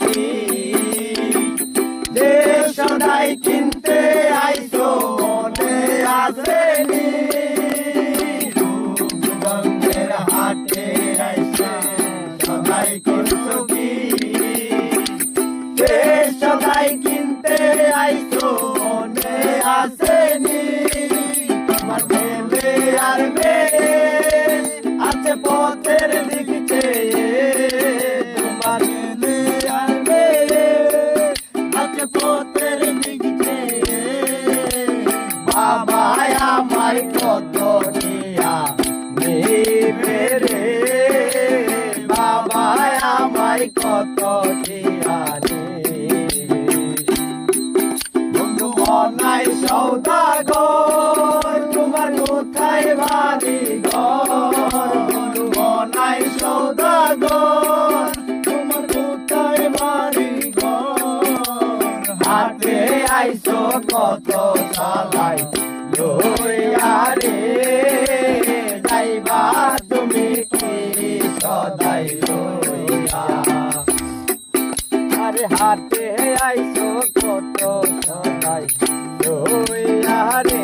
কি যে সদাই কিনতে আইছো মনে আসেনি রূপগঞ্জের হাটে আইসা সদাই করছো কি যে সদাই কিনতে আইছো মনে আসেনি তোমার ছেলে আর মেয়ে আছে পথের দিক চেয়ে তোমার ছেলে আর মেয়ে আছে পথের দিক চেয়ে বাবা আমায় কত দিয়া নেবে রে বাবা আমায় কত দিয়া নেবে বন্ধু অনাই সৌদাগর তোমার কোথায় বাড়ি ঘর বন্ধু অনাই সৌদাগর তোমার কোথায় বাড়ি ঘর হাটে আইসো কত চালাই লইয়া রে যাইবা তুমি কি সদাই লইয়া আরে হাটে আইসো কত সদাই লইয়া রে।